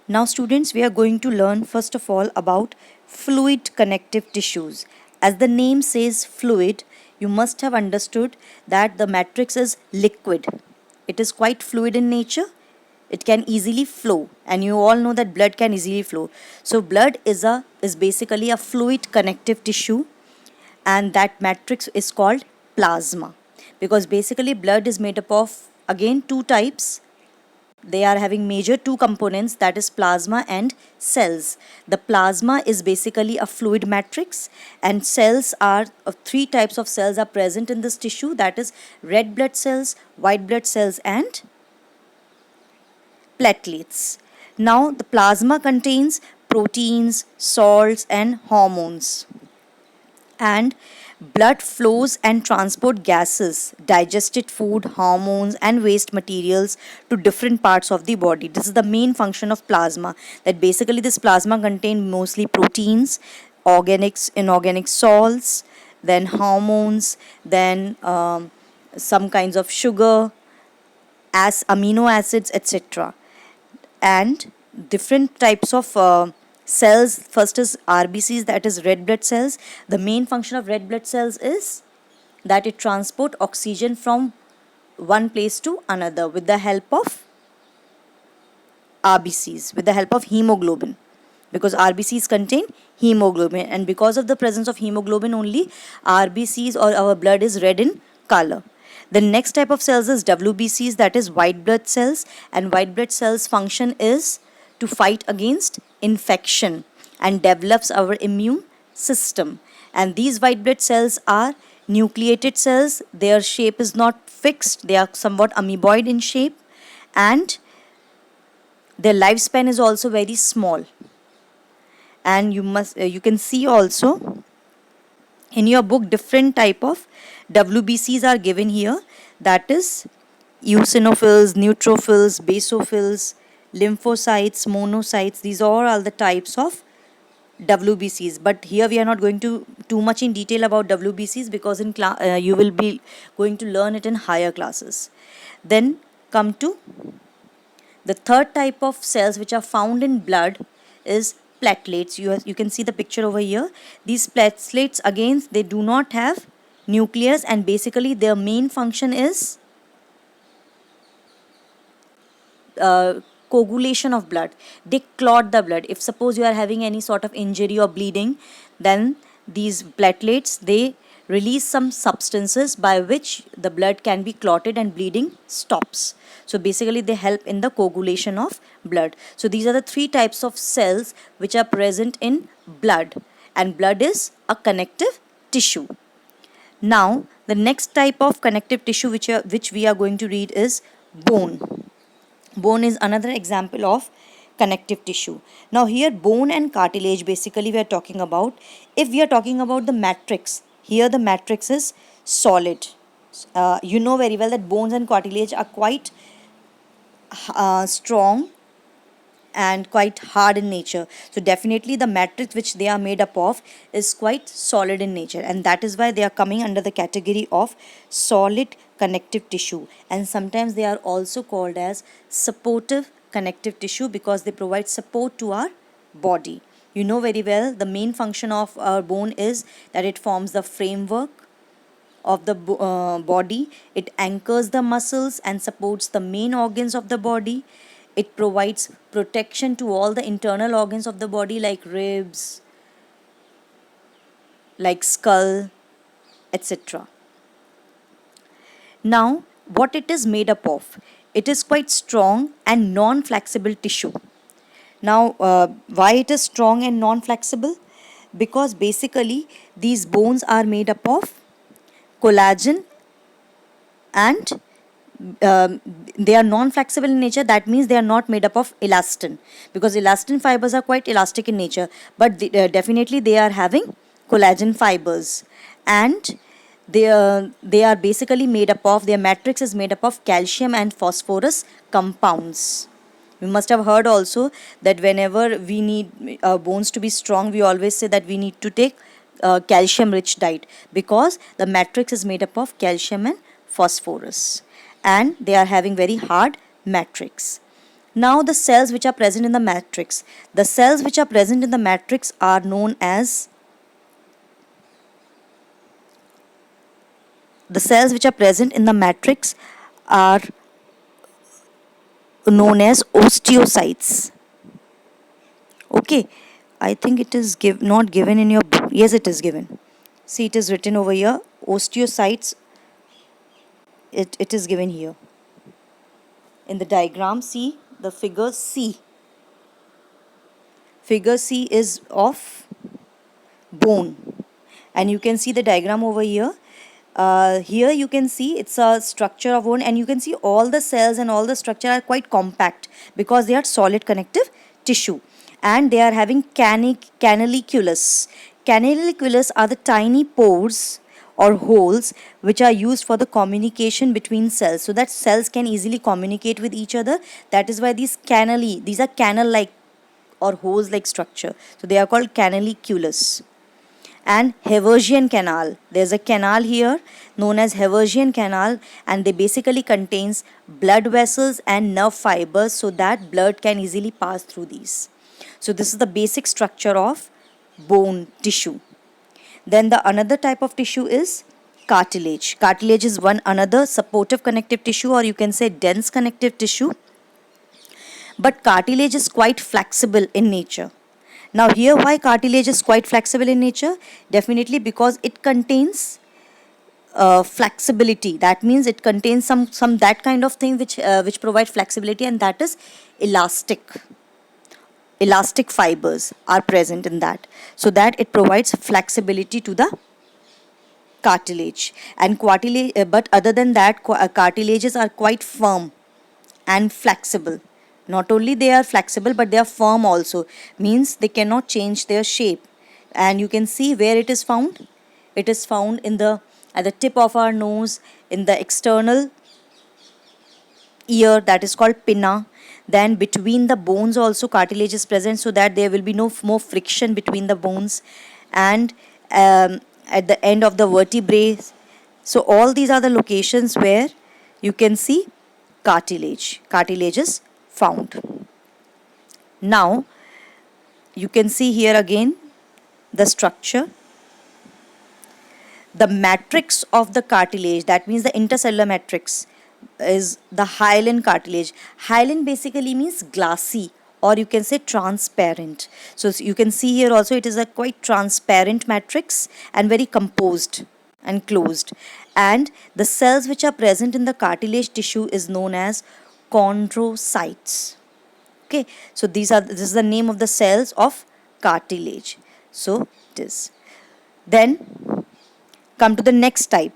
Now students, we are going to learn first of all about fluid connective tissues. As the name says fluid, you must have understood that the matrix is liquid. It is quite fluid in nature. It can easily flow, and you all know that blood can easily flow. So blood is basically a fluid connective tissue, and that matrix is called plasma, because basically blood is made up of again two types. They are having major two components, that is plasma and cells. The plasma is basically a fluid matrix, and cells are three types of cells are present in this tissue, that is red blood cells, white blood cells, and platelets. Now the plasma contains proteins, salts, and hormones, and blood flows and transport gases, digested food, hormones, and waste materials to different parts of the body. This is the main function of plasma, that basically this plasma contains mostly proteins, organics, inorganic salts, then hormones, then some kinds of sugar, as amino acids, etc. And different types of cells. First is RBCs, that is red blood cells. The main function of red blood cells is that it transport oxygen from one place to another with the help of RBCs, with the help of hemoglobin, because RBCs contain hemoglobin, and because of the presence of hemoglobin only, RBCs or our blood is red in color. The next type of cells is WBCs, that is white blood cells, and white blood cells function is to fight against infection and develops our immune system. And these white blood cells are nucleated cells. Their shape is not fixed, they are somewhat amoeboid in shape, and their lifespan is also very small. And you can see also in your book different type of WBCs are given here, that is eosinophils, neutrophils, basophils, lymphocytes, monocytes. These all are the types of WBCs, but here we are not going to too much in detail about WBCs, because in you will be going to learn it in higher classes. Then come to the third type of cells which are found in blood is platelets. You can see the picture over here. These platelets, again, they do not have nucleus, and basically their main function is coagulation of blood. They clot the blood. If suppose you are having any sort of injury or bleeding, then these platelets, they release some substances by which the blood can be clotted and bleeding stops. So basically they help in the coagulation of blood. So these are the three types of cells which are present in blood, and blood is a connective tissue. Now the next type of connective tissue which we are going to read is bone. Bone is another example of connective tissue. Now here bone and cartilage basically we are talking about. If we are talking about the matrix, here the matrix is solid. You know very well that bones and cartilage are quite strong and quite hard in nature. So definitely the matrix which they are made up of is quite solid in nature, and that is why they are coming under the category of solid connective tissue. And sometimes they are also called as supportive connective tissue, because they provide support to our body. You know very well the main function of our bone is that it forms the framework of the body. It anchors the muscles and supports the main organs of the body. It provides protection to all the internal organs of the body, like ribs, like skull, etc. Now, what it is made up of? It is quite strong and non-flexible tissue. Now, why it is strong and non-flexible? Because basically these bones are made up of collagen, and they are non-flexible in nature. That means they are not made up of elastin, because elastin fibers are quite elastic in nature, but definitely they are having collagen fibers, and they are basically made up of, their matrix is made up of calcium and phosphorus compounds. You must have heard also that whenever we need our bones to be strong, we always say that we need to take calcium rich diet, because the matrix is made up of calcium and phosphorus, and they are having very hard matrix. Now the cells which are present in the matrix. The cells which are present in the matrix are known as are known as osteocytes. Okay, I think it is not given in your book. Yes, it is given. See, it is written over here. Osteocytes. It is given here. In the diagram, see the figure C. Figure C is of bone. And you can see the diagram over here. Here you can see it's a structure of bone, and you can see all the cells and all the structure are quite compact because they are solid connective tissue, and they are having canaliculus. Canaliculus are the tiny pores or holes which are used for the communication between cells, so that cells can easily communicate with each other. That is why these are canal like or hose like structure, so they are called canaliculus. And Haversian canal, there's a canal here known as Haversian canal, and they basically contains blood vessels and nerve fibers so that blood can easily pass through these. So this is the basic structure of bone tissue. Then the another type of tissue is cartilage. Cartilage is one another supportive connective tissue, or you can say dense connective tissue. But cartilage is quite flexible in nature. Now here, why cartilage is quite flexible in nature? Definitely because it contains flexibility. That means it contains some that kind of thing which provide flexibility, and that is elastic. Elastic fibers are present in that, so that it provides flexibility to the cartilage. And cartilage, but other than that, cartilages are quite firm and flexible. Not only they are flexible, but they are firm also, means they cannot change their shape. And you can see where it is found. It is found at the tip of our nose, in the external ear, that is called pinna. Then between the bones also cartilage is present, so that there will be no more friction between the bones. And at the end of the vertebrae. So all these are the locations where you can see cartilage. Cartilage is found. Now you can see here again the structure. The matrix of the cartilage, that means the intercellular matrix, is the hyaline cartilage. Hyaline basically means glassy, or you can say transparent. So you can see here also it is a quite transparent matrix and very composed and closed. And the cells which are present in the cartilage tissue is known as chondrocytes. Okay, so this is the name of the cells of cartilage. So it is. Then come to the next type.